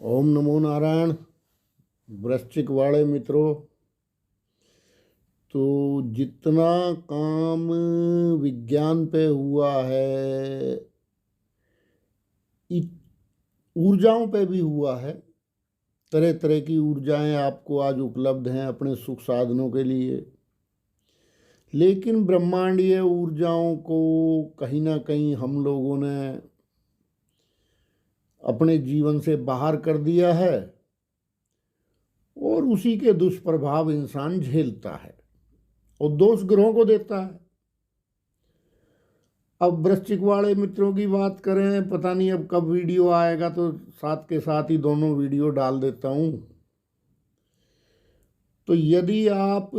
ओम नमो नारायण। वृश्चिक वाले मित्रों, तो जितना काम विज्ञान पे हुआ है, ऊर्जाओं पे भी हुआ है। तरह तरह की ऊर्जाएं आपको आज उपलब्ध हैं अपने सुख साधनों के लिए, लेकिन ब्रह्मांडीय ऊर्जाओं को कहीं ना कहीं हम लोगों ने अपने जीवन से बाहर कर दिया है और उसी के दुष्प्रभाव इंसान झेलता है और दोष ग्रहों को देता है। अब वृश्चिक वाले मित्रों की बात करें, पता नहीं अब कब वीडियो आएगा, तो साथ के साथ ही दोनों वीडियो डाल देता हूँ। तो यदि आप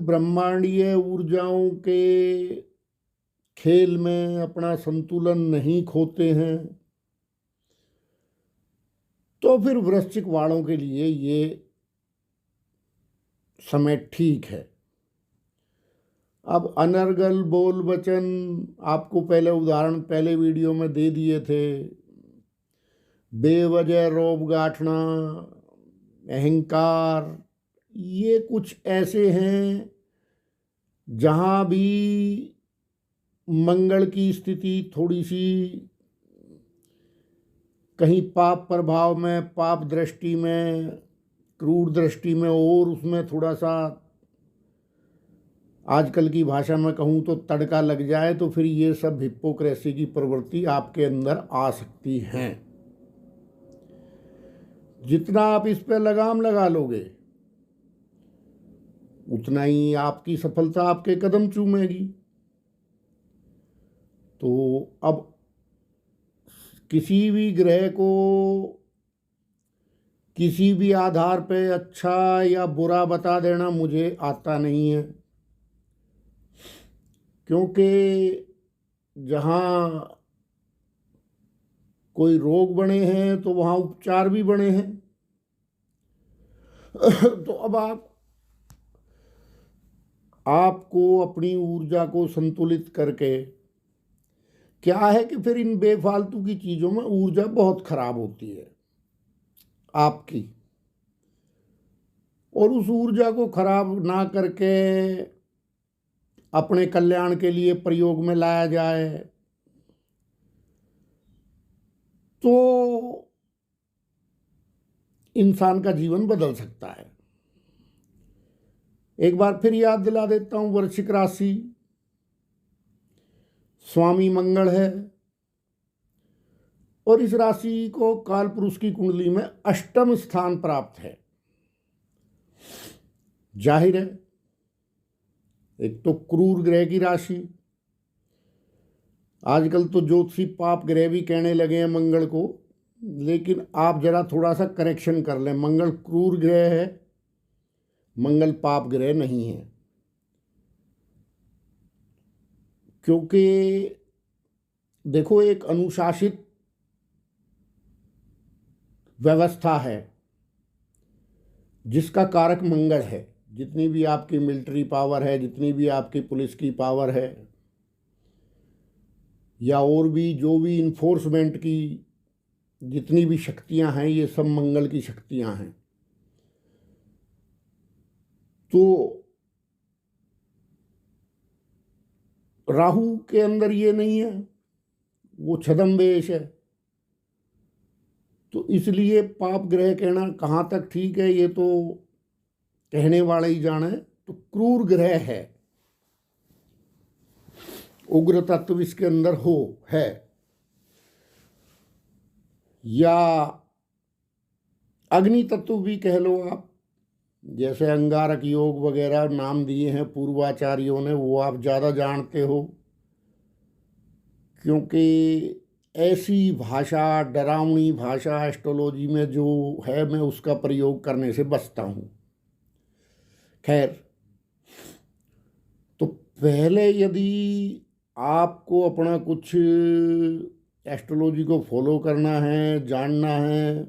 ब्रह्मांडीय ऊर्जाओं के खेल में अपना संतुलन नहीं खोते हैं, तो फिर वृश्चिक वालों के लिए ये समय ठीक है। अब अनर्गल बोल वचन आपको पहले वीडियो में दे दिए थे। बेवजह रौब गाठना, अहंकार, ये कुछ ऐसे हैं जहाँ भी मंगल की स्थिति थोड़ी सी कहीं पाप प्रभाव में, पाप दृष्टि में, क्रूर दृष्टि में, और उसमें थोड़ा सा आजकल की भाषा में कहूँ तो तड़का लग जाए, तो फिर ये सब हिप्पोक्रेसी की प्रवृत्ति आपके अंदर आ सकती हैं। जितना आप इस पे लगाम लगा लोगे, उतना ही आपकी सफलता आपके कदम चूमेगी। तो अब किसी भी ग्रह को किसी भी आधार पे अच्छा या बुरा बता देना मुझे आता नहीं है, क्योंकि जहाँ कोई रोग बने हैं तो वहाँ उपचार भी बने हैं। तो अब आपको अपनी ऊर्जा को संतुलित करके, क्या है कि फिर इन बेफालतू की चीज़ों में ऊर्जा बहुत खराब होती है आपकी, और उस ऊर्जा को खराब ना करके अपने कल्याण के लिए प्रयोग में लाया जाए तो इंसान का जीवन बदल सकता है। एक बार फिर याद दिला देता हूँ, वृश्चिक राशि स्वामी मंगल है और इस राशि को काल पुरुष की कुंडली में अष्टम स्थान प्राप्त है। जाहिर है, एक तो क्रूर ग्रह की राशि, आजकल तो ज्योतिषी पाप ग्रह भी कहने लगे हैं मंगल को, लेकिन आप जरा थोड़ा सा करेक्शन कर लें। मंगल क्रूर ग्रह है, मंगल पाप ग्रह नहीं है। क्योंकि देखो, एक अनुशासित व्यवस्था है जिसका कारक मंगल है। जितनी भी आपकी मिलिट्री पावर है, जितनी भी आपकी पुलिस की पावर है, या और भी जो भी इन्फोर्समेंट की जितनी भी शक्तियां हैं, ये सब मंगल की शक्तियां हैं। तो राहु के अंदर ये नहीं है, वो छद्मवेश है। तो इसलिए पाप ग्रह कहना कहाँ तक ठीक है, ये तो कहने वाले ही जाने। तो क्रूर ग्रह है, उग्र तत्व इसके अंदर है, या अग्नि तत्व भी कह लो आप, जैसे अंगारक योग वगैरह नाम दिए हैं पूर्वाचार्यों ने, वो आप ज़्यादा जानते हो। क्योंकि ऐसी भाषा, डरावनी भाषा एस्ट्रोलॉजी में जो है, मैं उसका प्रयोग करने से बचता हूँ। खैर, तो पहले यदि आपको अपना कुछ एस्ट्रोलॉजी को फॉलो करना है, जानना है,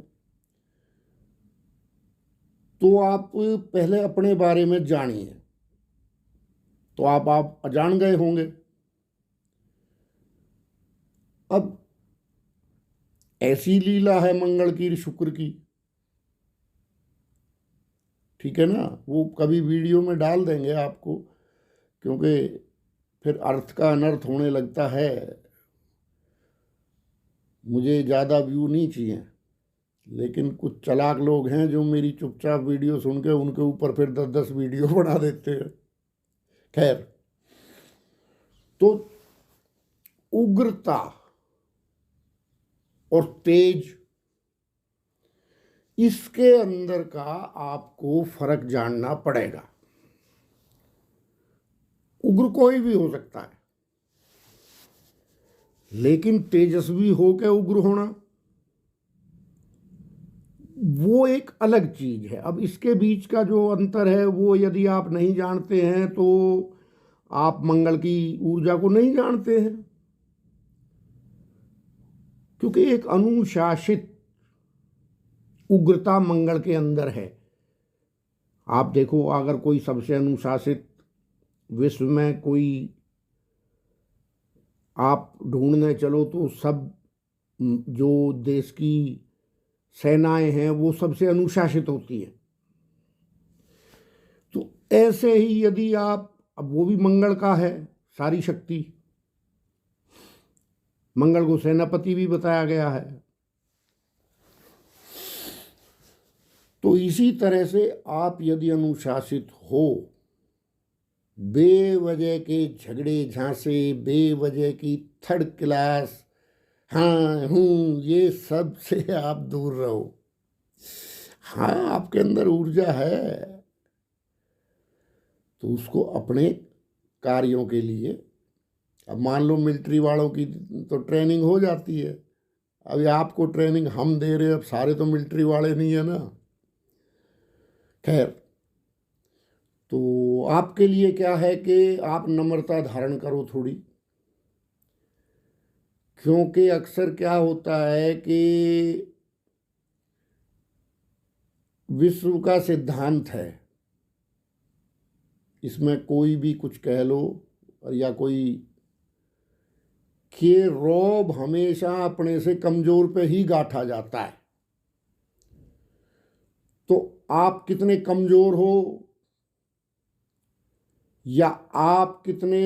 तो आप पहले अपने बारे में जानिए। तो आप अजान गए होंगे। अब ऐसी लीला है मंगल की, शुक्र की, ठीक है ना, वो कभी वीडियो में डाल देंगे आपको, क्योंकि फिर अर्थ का अनर्थ होने लगता है। मुझे ज़्यादा व्यू नहीं चाहिए, लेकिन कुछ चालाक लोग हैं जो मेरी चुपचाप वीडियो सुन के उनके ऊपर फिर 10-10 वीडियो बना देते हैं। खैर, तो उग्रता और तेज, इसके अंदर का आपको फर्क जानना पड़ेगा। उग्र कोई भी हो सकता है, लेकिन तेजस्वी हो के उग्र होना वो एक अलग चीज है। अब इसके बीच का जो अंतर है वो यदि आप नहीं जानते हैं तो आप मंगल की ऊर्जा को नहीं जानते हैं, क्योंकि एक अनुशासित उग्रता मंगल के अंदर है। आप देखो, अगर कोई सबसे अनुशासित विश्व में कोई आप ढूंढने चलो तो सब जो देश की सेनाएं हैं वो सबसे अनुशासित होती है। तो ऐसे ही यदि आप, अब वो भी मंगल का है सारी शक्ति, मंगल को सेनापति भी बताया गया है। तो इसी तरह से आप यदि अनुशासित हो, बेवजह के झगड़े झांसे, बेवजह की थर्ड क्लास हाँ हूँ ये सब से आप दूर रहो। हाँ, आपके अंदर ऊर्जा है तो उसको अपने कार्यों के लिए, अब मान लो मिलिट्री वालों की तो ट्रेनिंग हो जाती है, अभी आपको ट्रेनिंग हम दे रहे हैं, अब सारे तो मिलिट्री वाले नहीं है ना। खैर, तो आपके लिए क्या है कि आप नम्रता धारण करो थोड़ी, क्योंकि अक्सर क्या होता है कि विश्व का सिद्धांत है, इसमें कोई भी कुछ कह लो या कोई, कि रौब हमेशा अपने से कमजोर पे ही गांठा जाता है। तो आप कितने कमजोर हो या आप कितने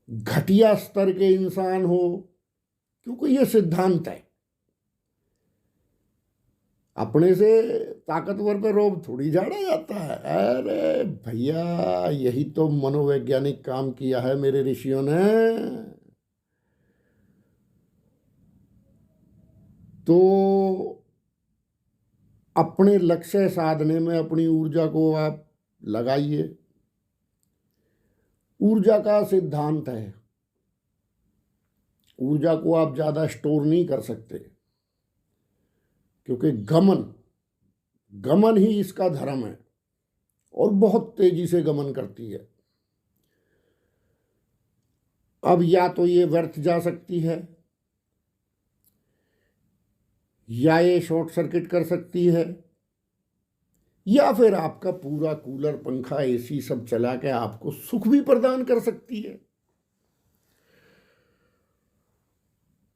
घटिया स्तर के इंसान हो, क्योंकि ये सिद्धांत है, अपने से ताकतवर पे रोब थोड़ी झाड़ा जाता है। अरे भैया, यही तो मनोवैज्ञानिक काम किया है मेरे ऋषियों ने। तो अपने लक्ष्य साधने में अपनी ऊर्जा को आप लगाइए। ऊर्जा का सिद्धांत है, ऊर्जा को आप ज़्यादा स्टोर नहीं कर सकते, क्योंकि गमन ही इसका धर्म है और बहुत तेजी से गमन करती है। अब या तो ये व्यर्थ जा सकती है या ये शॉर्ट सर्किट कर सकती है, या फिर आपका पूरा कूलर पंखा एसी सब चला के आपको सुख भी प्रदान कर सकती है।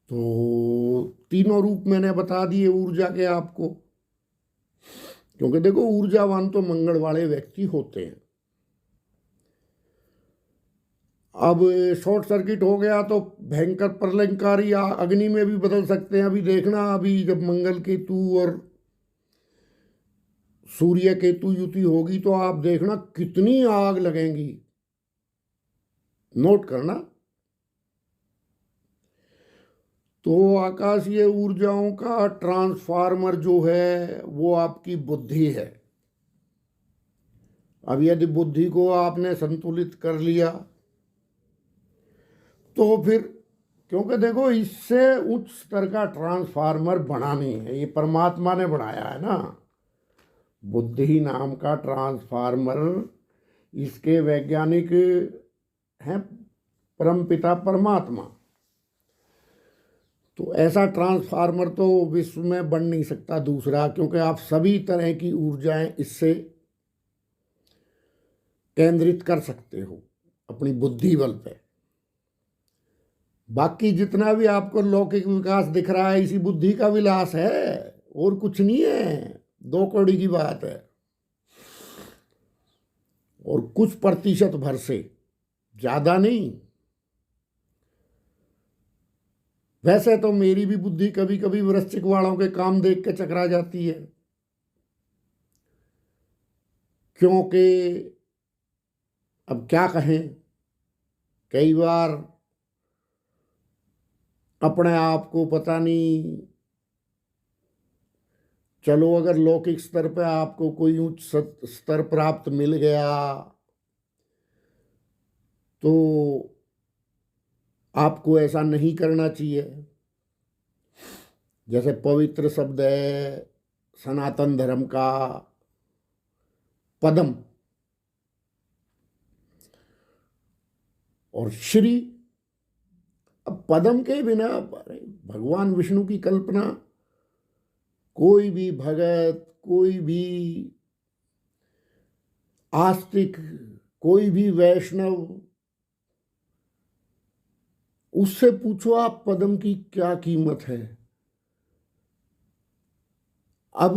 तो तीनों रूप मैंने बता दिए ऊर्जा के आपको, क्योंकि देखो ऊर्जावान तो मंगल वाले व्यक्ति होते हैं। अब शॉर्ट सर्किट हो गया तो भयंकर प्रलयंकारी अग्नि में भी बदल सकते हैं। अभी देखना, अभी जब मंगल केतु और सूर्य केतु युति होगी तो आप देखना कितनी आग लगेंगी, नोट करना। तो आकाशीय ऊर्जाओं का ट्रांसफार्मर जो है वो आपकी बुद्धि है। अब यदि बुद्धि को आपने संतुलित कर लिया तो फिर, क्योंकि देखो इससे उच्च स्तर का ट्रांसफार्मर बना नहीं है, ये परमात्मा ने बनाया है ना, बुद्धि नाम का ट्रांसफार्मर। इसके वैज्ञानिक हैं परमपिता परमात्मा। तो ऐसा ट्रांसफार्मर तो विश्व में बन नहीं सकता दूसरा, क्योंकि आप सभी तरह की ऊर्जाएं इससे केंद्रित कर सकते हो अपनी बुद्धि बल पे। बाकी जितना भी आपको लौकिक विकास दिख रहा है इसी बुद्धि का विलास है, और कुछ नहीं है। 2 कौड़ी की बात है, और कुछ प्रतिशत भर से ज्यादा नहीं। वैसे तो मेरी भी बुद्धि कभी कभी वृश्चिक वालों के काम देख के चकरा जाती है, क्योंकि अब क्या कहें, कई बार अपने आप को पता नहीं, चलो अगर लौकिक स्तर पर आपको कोई उच्च स्तर प्राप्त मिल गया तो आपको ऐसा नहीं करना चाहिए। जैसे पवित्र शब्द है सनातन धर्म का पदम और श्री। अब पदम के बिना भगवान विष्णु की कल्पना कोई भी भगत, कोई भी आस्तिक, कोई भी वैष्णव, उससे पूछो आप पदम की क्या कीमत है। अब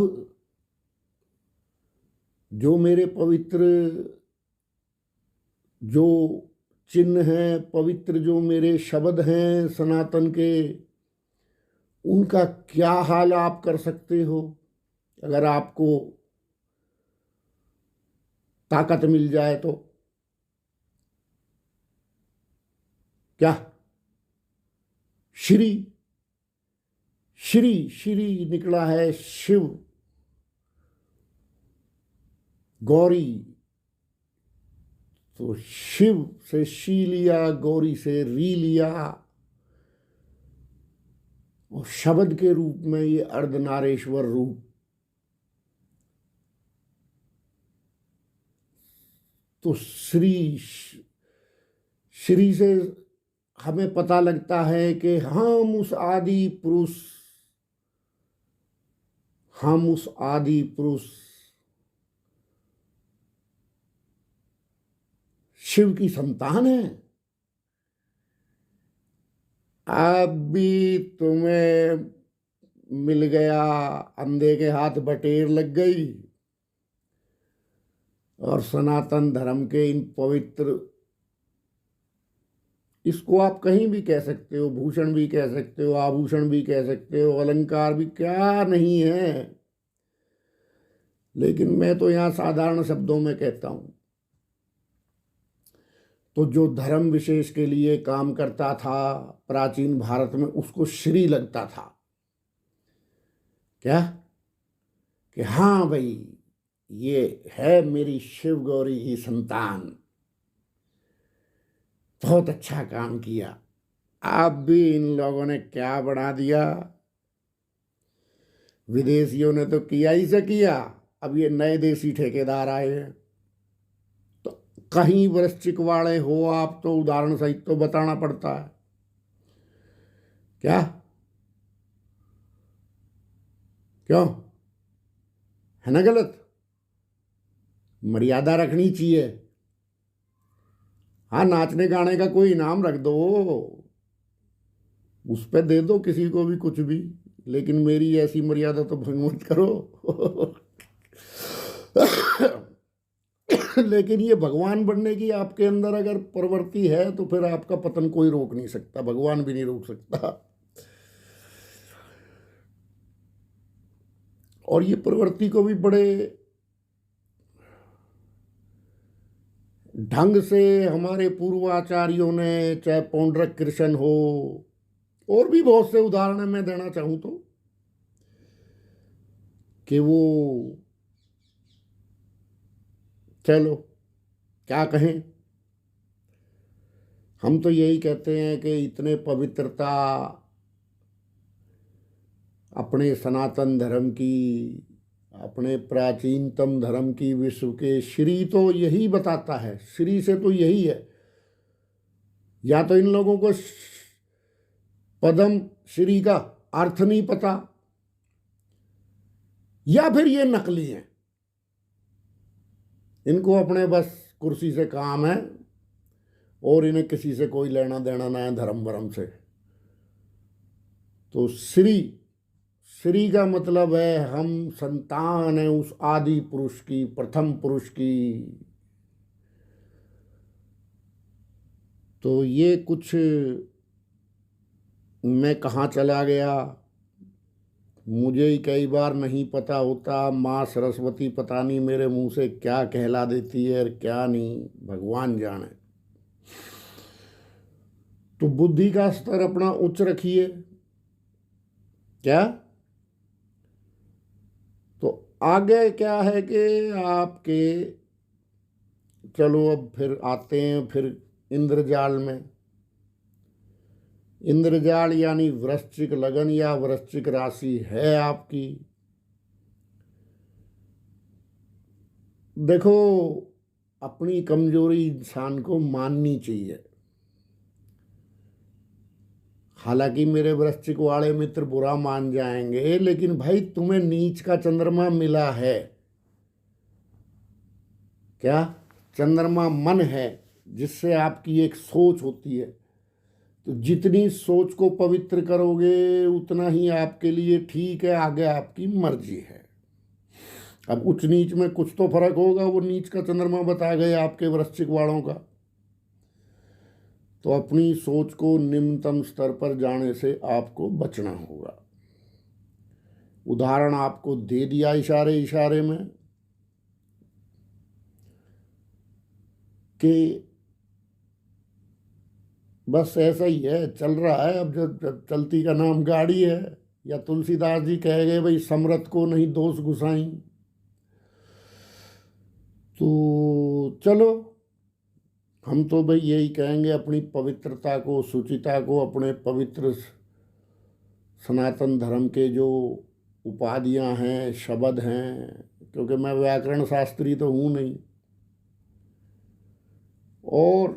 जो मेरे पवित्र जो चिन्ह हैं, पवित्र जो मेरे शब्द हैं सनातन के, उनका क्या हाल आप कर सकते हो अगर आपको ताकत मिल जाए तो। क्या श्री श्री श्री निकला है शिव, गौरी, तो शिव से शी लिया, गौरी से री लिया, और शब्द के रूप में ये अर्धनारेश्वर रूप। तो श्री से हमें पता लगता है कि हम उस आदि पुरुष शिव की संतान है। अब भी तुम्हें मिल गया, अंधे के हाथ बटेर लग गई, और सनातन धर्म के इन पवित्र, इसको आप कहीं भी कह सकते हो, भूषण भी कह सकते हो, आभूषण भी कह सकते हो, अलंकार भी, क्या नहीं है, लेकिन मैं तो यहाँ साधारण शब्दों में कहता हूँ। तो जो धर्म विशेष के लिए काम करता था प्राचीन भारत में, उसको श्री लगता था। क्या कि हाँ भाई, ये है मेरी शिव गौरी की संतान, बहुत अच्छा काम किया। अब भी इन लोगों ने क्या बढ़ा दिया, विदेशियों ने तो किया ही से किया, अब ये नए देसी ठेकेदार आए हैं। तो कहीं वृश्चिक वाले हो आप तो उदाहरण सहित तो बताना पड़ता है। क्या क्यों है ना गलत? मर्यादा रखनी चाहिए। हाँ, नाचने गाने का कोई इनाम रख दो, उस पर दे दो किसी को भी कुछ भी, लेकिन मेरी ऐसी मर्यादा तो भंग मत करो। लेकिन ये भगवान बनने की आपके अंदर अगर प्रवृत्ति है तो फिर आपका पतन कोई रोक नहीं सकता, भगवान भी नहीं रोक सकता। और ये प्रवृत्ति को भी बड़े ढंग से हमारे पूर्वाचार्यों ने, चाहे पौंड्रक कृष्ण हो, और भी बहुत से उदाहरण मैं देना चाहूं तो, कि वो, चलो क्या कहें, हम तो यही कहते हैं कि इतने पवित्रता अपने सनातन धर्म की, अपने प्राचीनतम धर्म की, विश्व के श्री तो यही बताता है, श्री से तो यही है। या तो इन लोगों को पदम श्री का अर्थ नहीं पता, या फिर ये नकली हैं, इनको अपने बस कुर्सी से काम है और इन्हें किसी से कोई लेना देना ना है धर्म वरम से। तो श्री श्री का मतलब है हम संतान हैं उस आदि पुरुष की, प्रथम पुरुष की। तो ये कुछ मैं कहाँ चला गया, मुझे ही कई बार नहीं पता होता। माँ सरस्वती पता नहीं मेरे मुंह से क्या कहला देती है और क्या नहीं, भगवान जाने। तो बुद्धि का स्तर अपना उच्च रखिए। क्या? तो आगे क्या है कि आपके, चलो अब फिर आते हैं फिर इंद्रजाल में। इंद्रजाल यानी वृश्चिक लगन या वृश्चिक राशि है आपकी। देखो, अपनी कमजोरी इंसान को माननी चाहिए। हालांकि मेरे वृश्चिक वाले मित्र बुरा मान जाएंगे, लेकिन भाई तुम्हें नीच का चंद्रमा मिला है। क्या? चंद्रमा मन है, जिससे आपकी एक सोच होती है। तो जितनी सोच को पवित्र करोगे उतना ही आपके लिए ठीक है, आगे आपकी मर्जी है। अब उच्च नीच में कुछ तो फर्क होगा, वो नीच का चंद्रमा बता गए आपके वृश्चिक वालों का। तो अपनी सोच को निम्नतम स्तर पर जाने से आपको बचना होगा। उदाहरण आपको दे दिया इशारे इशारे में कि बस ऐसा ही है, चल रहा है। अब जब चलती का नाम गाड़ी है, या तुलसीदास जी कह गए भाई समरथ को नहीं दोष गुसाई। तो चलो, हम तो भाई यही कहेंगे, अपनी पवित्रता को, शुचिता को, अपने पवित्र सनातन धर्म के जो उपाधियां हैं, शब्द हैं, क्योंकि मैं व्याकरण शास्त्री तो हूँ नहीं। और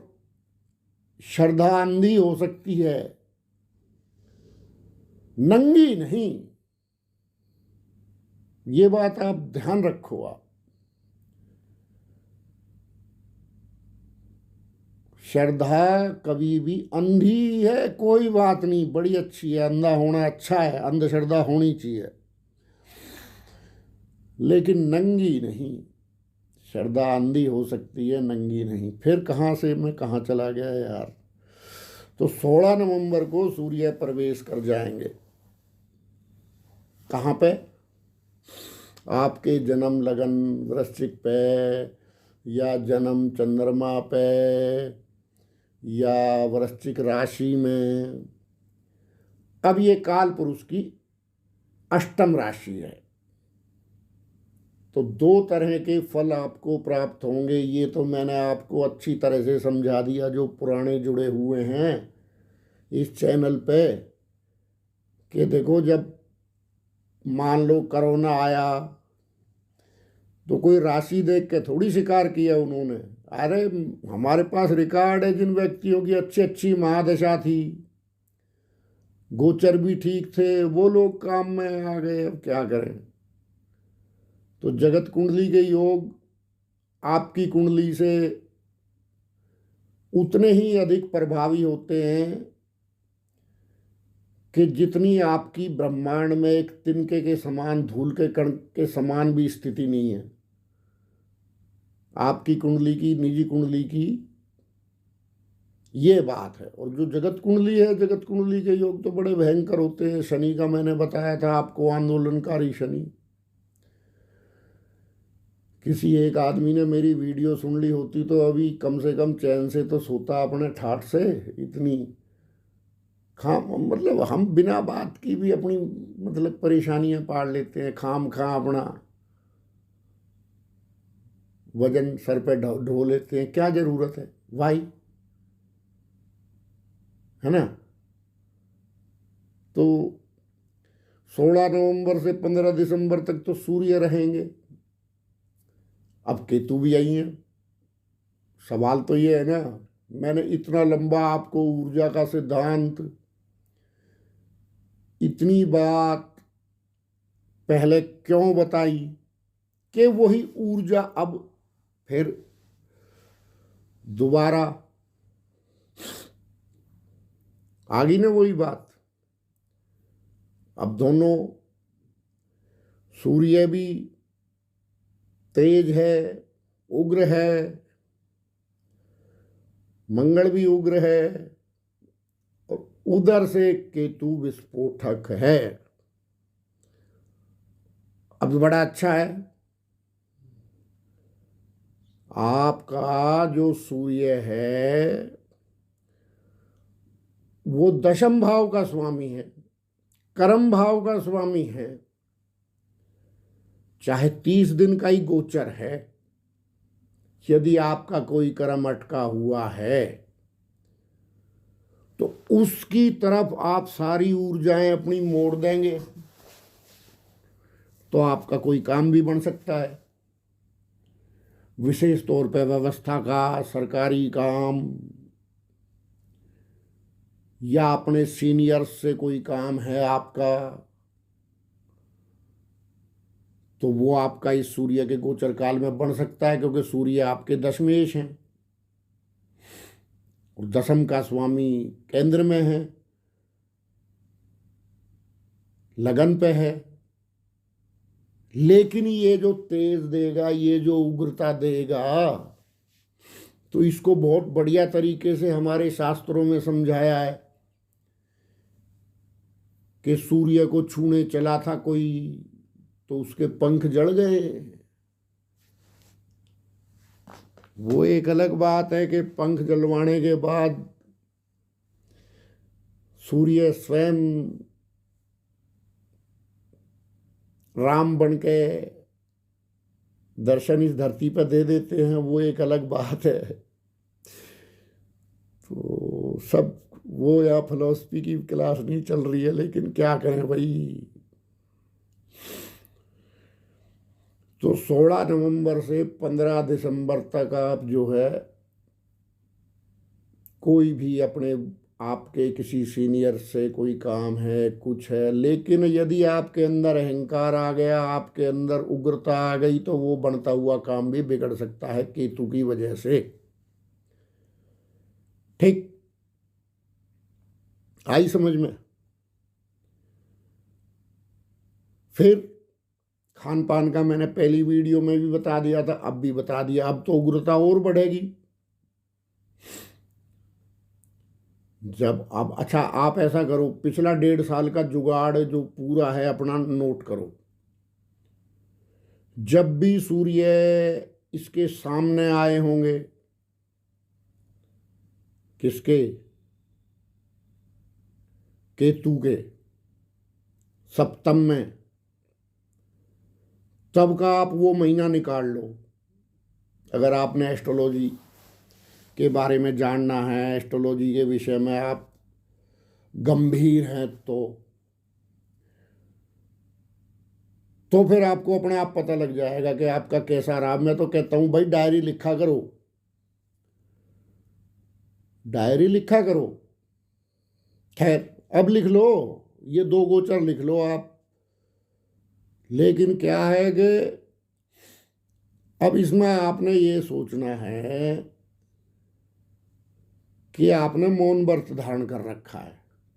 श्रद्धा अंधी हो सकती है, नंगी नहीं। ये बात आप ध्यान रखो। आप श्रद्धा कभी भी अंधी है कोई बात नहीं, बड़ी अच्छी है, अंधा होना अच्छा है, अंधश्रद्धा होनी चाहिए, लेकिन नंगी नहीं। श्रद्धा अंधी हो सकती है, नंगी नहीं। फिर कहाँ से मैं कहाँ चला गया यार। तो 16 नवंबर को सूर्य प्रवेश कर जाएंगे। कहाँ पे? आपके जन्म लगन वृश्चिक पे, या जन्म चंद्रमा पे, या वृश्चिक राशि में। अब ये काल पुरुष की अष्टम राशि है। तो दो तरह के फल आपको प्राप्त होंगे। ये तो मैंने आपको अच्छी तरह से समझा दिया, जो पुराने जुड़े हुए हैं इस चैनल पे, कि देखो जब मान लो कोरोना आया तो कोई राशि देख के थोड़ी शिकार किया उन्होंने। अरे हमारे पास रिकॉर्ड है जिन व्यक्तियों की अच्छी अच्छी महादशा थी, गोचर भी ठीक थे, वो लोग काम में आ गए। अब क्या करें। तो जगत कुंडली के योग आपकी कुंडली से उतने ही अधिक प्रभावी होते हैं कि जितनी आपकी ब्रह्मांड में एक तिनके के समान, धूल के कण के समान भी स्थिति नहीं है। आपकी कुंडली की, निजी कुंडली की ये बात है। और जो जगत कुंडली है, जगत कुंडली के योग तो बड़े भयंकर होते हैं। शनि का मैंने बताया था आपको, आंदोलनकारी शनि। किसी एक आदमी ने मेरी वीडियो सुन ली होती तो अभी कम से कम चैन से तो सोता अपने ठाठ से। इतनी मतलब हम बिना बात की भी अपनी मतलब परेशानियां पाल लेते हैं, खाम खा अपना वजन सर पे ढो लेते हैं। क्या जरूरत है भाई, है ना। तो 16 नवंबर से 15 दिसंबर तक तो सूर्य रहेंगे। अब केतु भी आई है। सवाल तो ये है ना, मैंने इतना लंबा आपको ऊर्जा का सिद्धांत, इतनी बात पहले क्यों बताई कि वही ऊर्जा अब फिर दोबारा आ गई ना वही बात। अब दोनों सूर्य भी तेज है, उग्र है, मंगल भी उग्र है, और उधर से केतु विस्फोटक है। अब बड़ा अच्छा है, आपका जो सूर्य है वो दशम भाव का स्वामी है, कर्म भाव का स्वामी है। चाहे 30 दिन का ही गोचर है, यदि आपका कोई कर्म अटका हुआ है तो उसकी तरफ आप सारी ऊर्जाएं अपनी मोड़ देंगे तो आपका कोई काम भी बन सकता है। विशेष तौर पर व्यवस्था का, सरकारी काम, या अपने सीनियर्स से कोई काम है आपका, तो वो आपका इस सूर्य के गोचर काल में बन सकता है, क्योंकि सूर्य आपके दशमेश हैं और दशम का स्वामी केंद्र में है, लगन पे है। लेकिन ये जो तेज देगा, ये जो उग्रता देगा, तो इसको बहुत बढ़िया तरीके से हमारे शास्त्रों में समझाया है कि सूर्य को छूने चला था कोई तो उसके पंख जड़ गए। वो एक अलग बात है कि पंख जलवाने के बाद सूर्य स्वयं राम बन के दर्शन इस धरती पर दे देते हैं, वो एक अलग बात है। तो सब वो या फिलॉसफी की क्लास नहीं चल रही है, लेकिन क्या करें भाई। तो 16 नवंबर से 15 दिसंबर तक आप जो है कोई भी अपने आपके किसी सीनियर से कोई काम है, कुछ है, लेकिन यदि आपके अंदर अहंकार आ गया, आपके अंदर उग्रता आ गई, तो वो बनता हुआ काम भी बिगड़ सकता है केतु की वजह से। ठीक आई समझ में? फिर खान पान का मैंने पहली वीडियो में भी बता दिया था, अब भी बता दिया। अब तो उग्रता और बढ़ेगी जब अब अच्छा आप ऐसा करो, पिछला 1.5 साल का जुगाड़ जो पूरा है अपना नोट करो। जब भी सूर्य इसके सामने आए होंगे, किसके? केतु के सप्तम में, तब का आप वो महीना निकाल लो। अगर आपने एस्ट्रोलॉजी के बारे में जानना है, एस्ट्रोलॉजी के विषय में आप गंभीर हैं, तो फिर आपको अपने आप पता लग जाएगा कि आपका कैसा रहा। मैं तो कहता हूं भाई डायरी लिखा करो, डायरी लिखा करो। खैर अब लिख लो, ये 2 गोचर लिख लो आप। लेकिन क्या है कि अब इसमें आपने ये सोचना है कि आपने मौन व्रत धारण कर रखा है,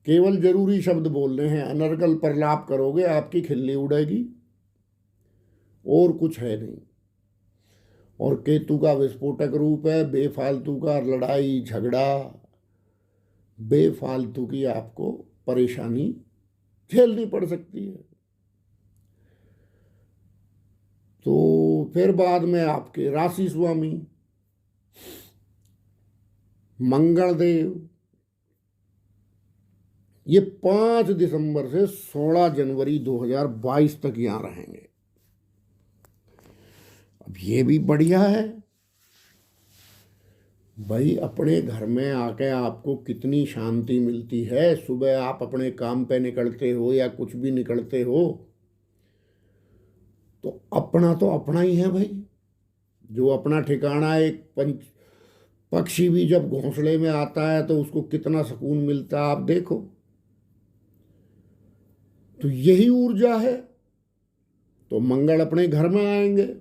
केवल जरूरी शब्द बोलने हैं। अनर्गल प्रलाप करोगे आपकी खिल्ली उड़ेगी, और कुछ है नहीं। और केतु का विस्फोटक रूप है, बेफालतू का लड़ाई झगड़ा, बेफालतू की आपको परेशानी झेलनी पड़ सकती है। तो फिर बाद में आपके राशि स्वामी मंगल देव ये 5 दिसंबर से 16 जनवरी 2022 तक यहां रहेंगे। अब ये भी बढ़िया है भाई, अपने घर में आके आपको कितनी शांति मिलती है। सुबह आप अपने काम पे निकलते हो या कुछ भी निकलते हो, तो अपना ही है भाई, जो अपना ठिकाना। एक पक्षी भी जब घोंसले में आता है तो उसको कितना सुकून मिलता है, आप देखो। तो यही ऊर्जा है। तो मंगल अपने घर में आएंगे,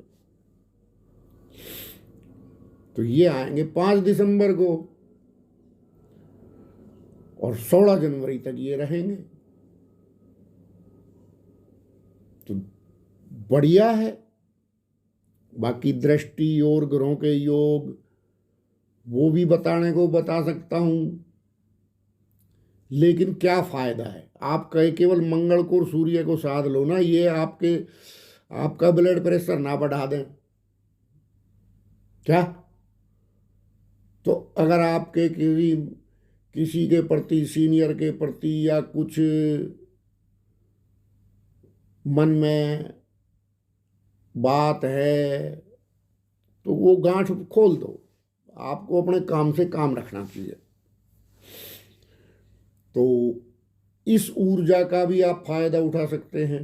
तो ये आएंगे 5 दिसंबर को और 16 जनवरी तक ये रहेंगे। तो बढ़िया है। बाकी दृष्टि और ग्रहों के योग वो भी बताने को बता सकता हूँ, लेकिन क्या फायदा है? आप कहे केवल मंगल को और सूर्य को साध लो ना, ये आपका ब्लड प्रेशर ना बढ़ा दें क्या? तो अगर आपके किसी के प्रति, सीनियर के प्रति या कुछ मन में बात है तो वो गांठ खोल दो। आपको अपने काम से काम रखना चाहिए। तो इस ऊर्जा का भी आप फायदा उठा सकते हैं,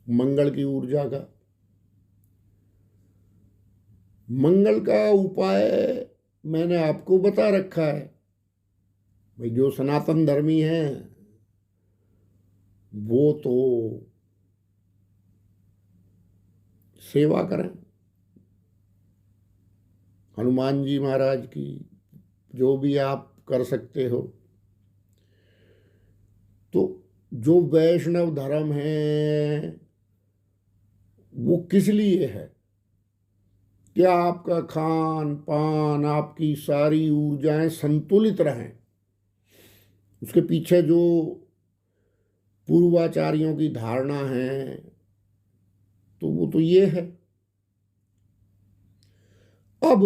मंगल की ऊर्जा का। मंगल का उपाय मैंने आपको बता रखा है भाई। जो सनातन धर्मी हैं वो तो सेवा करें हनुमान जी महाराज की, जो भी आप कर सकते हो। तो जो वैष्णव धर्म है वो किस लिए है? क्या आपका खान पान, आपकी सारी ऊर्जाएं संतुलित रहें। उसके पीछे जो पूर्वाचार्यों की धारणा है तो वो तो ये है। अब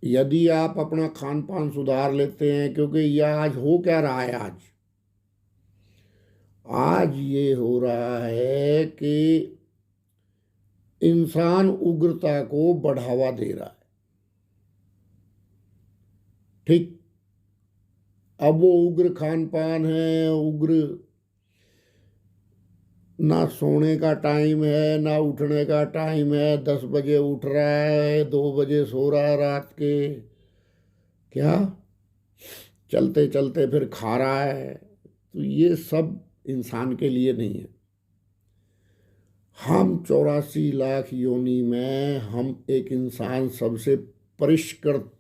यदि आप अपना खान पान सुधार लेते हैं, क्योंकि यह आज हो क्या रहा है, आज ये हो रहा है कि इंसान उग्रता को बढ़ावा दे रहा है। ठीक, अब वो उग्र खान पान है, उग्र ना सोने का टाइम है ना उठने का टाइम है। 10 बजे उठ रहा है, 2 बजे सो रहा है रात के, क्या चलते चलते फिर खा रहा है। तो ये सब इंसान के लिए नहीं है। हम 84 लाख योनि में हम एक इंसान सबसे परिष्कृत,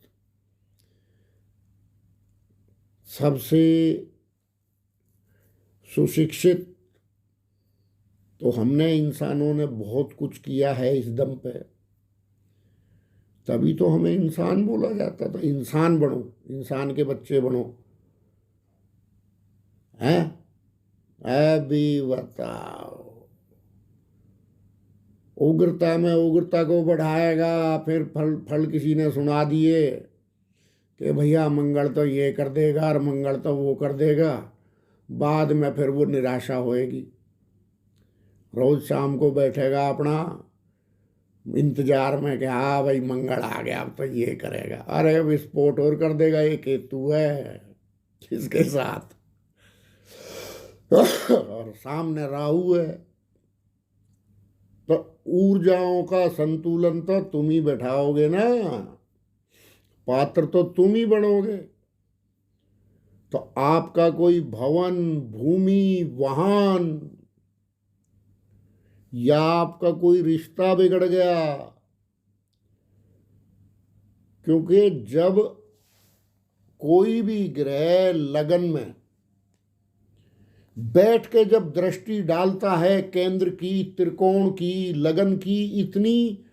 सबसे सुशिक्षित, तो हमने इंसानों ने बहुत कुछ किया है इस दम पे, तभी तो हमें इंसान बोला जाता था। इंसान बनो, इंसान के बच्चे बनो, हैं? अभी बताओ, उग्रता में उग्रता को बढ़ाएगा, फिर फल फल किसी ने सुना दिए कि भैया मंगल तो ये कर देगा और मंगल तो वो कर देगा। बाद में फिर वो निराशा होएगी। रोज शाम को बैठेगा अपना इंतजार में कि हाँ भाई मंगल आ गया, अब तो ये करेगा। अरे विस्फोट और कर देगा। ये केतु है किसके साथ और सामने राहु है। तो ऊर्जाओं का संतुलन तो तुम ही बैठाओगे ना, पात्र तो तुम ही बनोगे। तो आपका कोई भवन, भूमि, वाहन या आपका कोई रिश्ता बिगड़ गया, क्योंकि जब कोई भी ग्रह लगन में बैठ के जब दृष्टि डालता है, केंद्र की, त्रिकोण की, लगन की, इतनी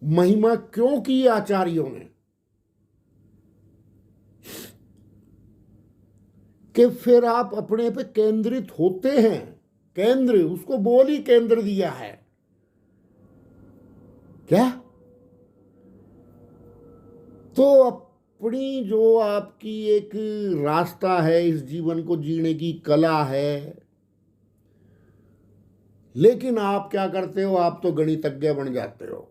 महिमा क्यों की आचार्यों ने कि फिर आप अपने पे केंद्रित होते हैं। केंद्र, उसको बोल ही केंद्र दिया है क्या? तो अपनी जो आपकी एक रास्ता है, इस जीवन को जीने की कला है, लेकिन आप क्या करते हो? आप तो गणितज्ञ बन जाते हो।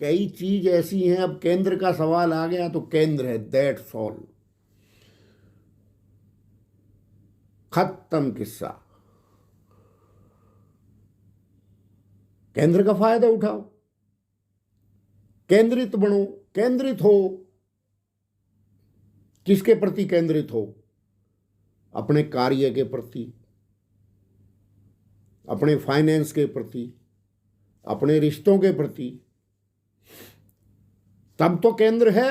कई चीज ऐसी हैं। अब केंद्र का सवाल आ गया तो केंद्र है, दैट्स ऑल, खत्म किस्सा। केंद्र का फायदा उठाओ, केंद्रित बनो, केंद्रित हो। किसके प्रति केंद्रित हो? अपने कार्य के प्रति, अपने फाइनेंस के प्रति, अपने रिश्तों के प्रति। तब तो केंद्र है।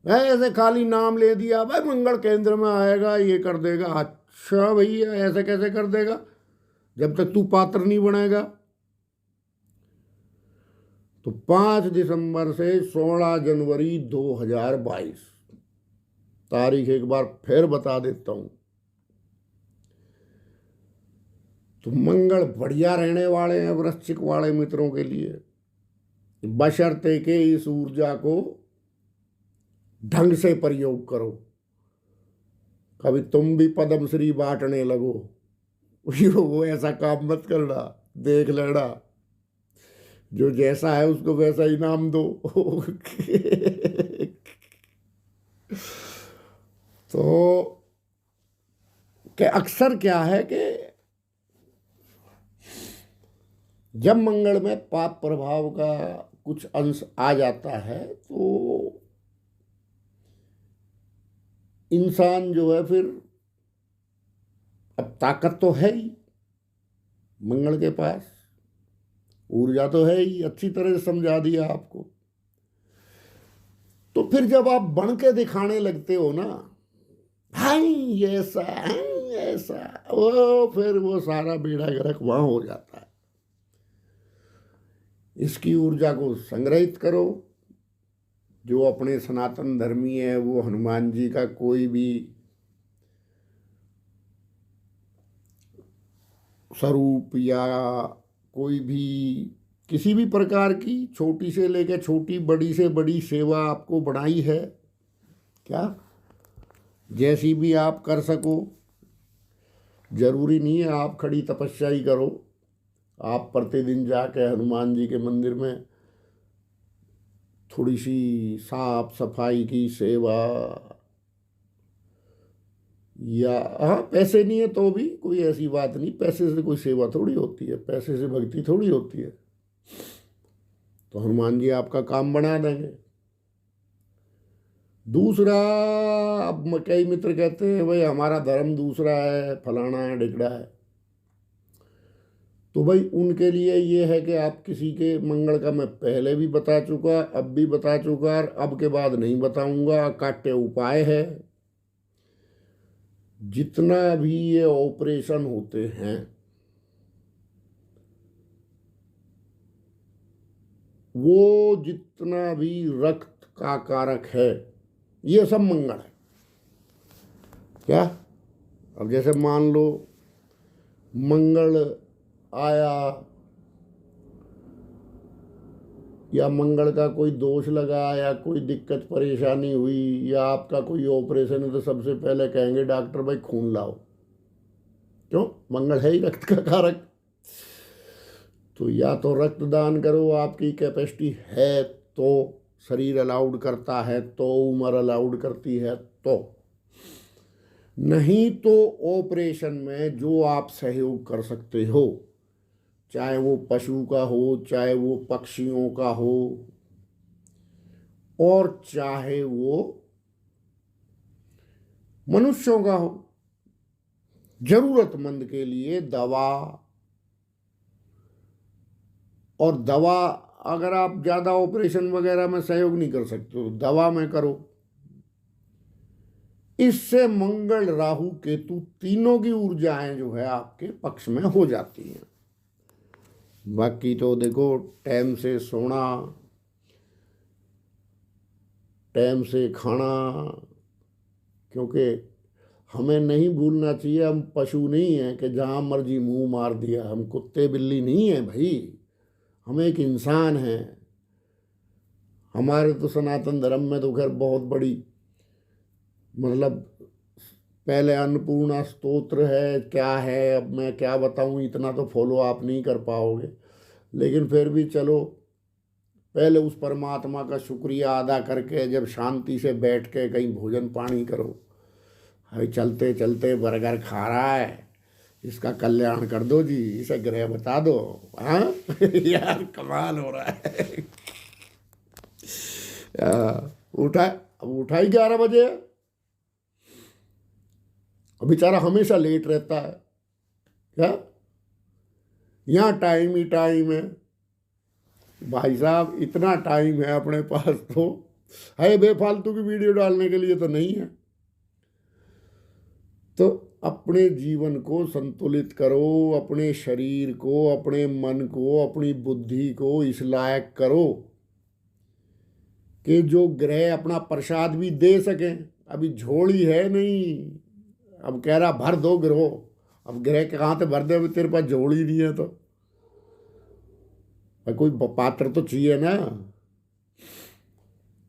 ऐसे खाली नाम ले दिया भाई मंगल केंद्र में आएगा ये कर देगा। अच्छा भैया ऐसे कैसे कर देगा जब तक तू पात्र नहीं बनेगा। तो 5 दिसंबर से 16 जनवरी 2022 तारीख एक बार फिर बता देता हूं। तो मंगल बढ़िया रहने वाले हैं वृश्चिक वाले मित्रों के लिए, बशर्ते के इस ऊर्जा को ढंग से प्रयोग करो। कभी तुम भी पद्म श्री बांटने लगो, वो ऐसा काम मत करना, देख लेना जो जैसा है उसको वैसा इनाम दो। तो अक्सर क्या है कि जब मंगल में पाप प्रभाव का कुछ अंश आ जाता है तो इंसान जो है फिर, अब ताकत तो है ही मंगल के पास, ऊर्जा तो है ही, अच्छी तरह से समझा दिया आपको। तो फिर जब आप बन के दिखाने लगते हो ना, हाई ऐसा हाई ऐसा, वो फिर वो सारा बेड़ा गर्क वहां हो जाता है। इसकी ऊर्जा को संग्रहित करो। जो अपने सनातन धर्मी है वो हनुमान जी का कोई भी स्वरूप या कोई भी किसी भी प्रकार की छोटी से लेकर छोटी, बड़ी से बड़ी सेवा आपको बढ़ाई है क्या, जैसी भी आप कर सको। जरूरी नहीं है आप खड़ी तपस्या ही करो। आप प्रतिदिन जाके हनुमान जी के मंदिर में थोड़ी सी साफ सफाई की सेवा, या हाँ पैसे नहीं है तो भी कोई ऐसी बात नहीं, पैसे से कोई सेवा थोड़ी होती है, पैसे से भक्ति थोड़ी होती है। तो हनुमान जी आपका काम बना देंगे। दूसरा, अब कई मित्र कहते हैं भाई हमारा धर्म दूसरा है, फलाना है ढिकड़ा है। तो भाई उनके लिए ये है कि आप किसी के मंगल का मैं पहले भी बता चुका, अब भी बता चुका, और अब के बाद नहीं बताऊंगा। काट्य उपाय है। जितना भी ये ऑपरेशन होते हैं वो जितना भी रक्त का कारक है ये सब मंगल है क्या। अब जैसे मान लो मंगल आया या मंगल का कोई दोष लगा या कोई दिक्कत परेशानी हुई या आपका कोई ऑपरेशन है तो सबसे पहले कहेंगे डॉक्टर भाई खून लाओ। क्यों? मंगल है ही रक्त का कारक। तो या तो रक्तदान करो, आपकी कैपेसिटी है तो, शरीर अलाउड करता है तो, उम्र अलाउड करती है तो, नहीं तो ऑपरेशन में जो आप सहयोग कर सकते हो, चाहे वो पशु का हो, चाहे वो पक्षियों का हो, और चाहे वो मनुष्यों का हो, जरूरतमंद के लिए दवा। और दवा अगर आप ज़्यादा ऑपरेशन वगैरह में सहयोग नहीं कर सकते तो दवा में करो। इससे मंगल राहु केतु तीनों की ऊर्जाएं जो है आपके पक्ष में हो जाती हैं। बाकी तो देखो, टाइम से सोना, टाइम से खाना, क्योंकि हमें नहीं भूलना चाहिए हम पशु नहीं हैं कि जहाँ मर्जी मुंह मार दिया। हम कुत्ते बिल्ली नहीं हैं भाई, हम एक इंसान हैं। हमारे तो सनातन धर्म में तो खैर बहुत बड़ी, मतलब पहले अन्नपूर्णा स्तोत्र है, क्या है अब मैं क्या बताऊं, इतना तो फॉलो आप नहीं कर पाओगे। लेकिन फिर भी चलो, पहले उस परमात्मा का शुक्रिया अदा करके जब शांति से बैठ के कहीं भोजन पानी करो। भाई चलते चलते बर्गर खा रहा है, इसका कल्याण कर दो जी, इसे ग्रह बता दो। हाँ यार कमाल हो रहा है। उठा, अब उठा ही 11 बजे, अब बेचारा हमेशा लेट रहता है क्या। यहाँ टाइम ही टाइम है भाई साहब, इतना टाइम है अपने पास तो है बेफालतू की वीडियो डालने के लिए तो नहीं है। तो अपने जीवन को संतुलित करो, अपने शरीर को, अपने मन को, अपनी बुद्धि को इस लायक करो कि जो ग्रह अपना प्रसाद भी दे सकें। अभी झोली है नहीं, अब कह रहा भर दो ग्रह, अब ग्रह कहाँ से भर दे, अभी तेरे पास झोली नहीं है तो कोई पात्र तो चाहिए ना।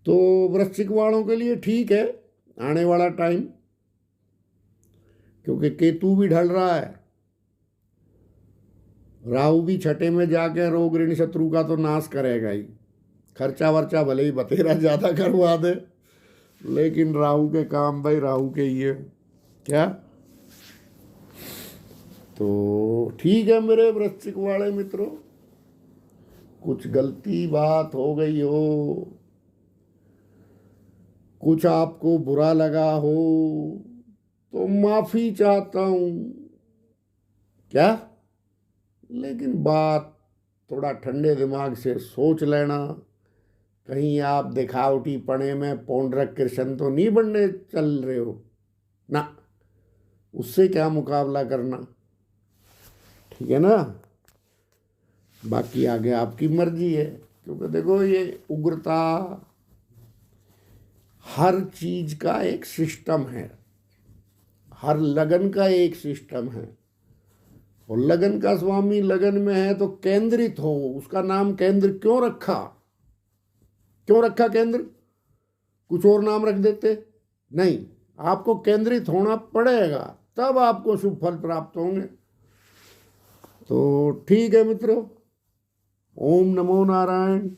तो वृश्चिक वालों के लिए ठीक है आने वाला टाइम, क्योंकि केतु भी ढल रहा है, राहु भी छठे में जाके रोग ऋण शत्रु का तो नाश करेगा ही। खर्चा वर्चा भले ही बतेरा ज़्यादा करवा दे, लेकिन राहु के काम भाई राहु के ही है क्या। तो ठीक है मेरे वृश्चिक वाले मित्रों, कुछ गलती बात हो गई हो, कुछ आपको बुरा लगा हो तो माफ़ी चाहता हूँ क्या, लेकिन बात थोड़ा ठंडे दिमाग से सोच लेना। कहीं आप दिखावटी पने में पौंड्रक कृष्ण तो नहीं बनने चल रहे हो ना, उससे क्या मुकाबला करना, ठीक है ना। बाकी आगे आपकी मर्जी है, क्योंकि देखो ये उग्रता, हर चीज का एक सिस्टम है, हर लगन का एक सिस्टम है, और लगन का स्वामी लगन में है तो केंद्रित हो। उसका नाम केंद्र क्यों रखा, क्यों रखा केंद्र, कुछ और नाम रख देते नहीं, आपको केंद्रित होना पड़ेगा तब आपको शुभ फल प्राप्त होंगे। तो ठीक है मित्रों, ओम नमो नारायण।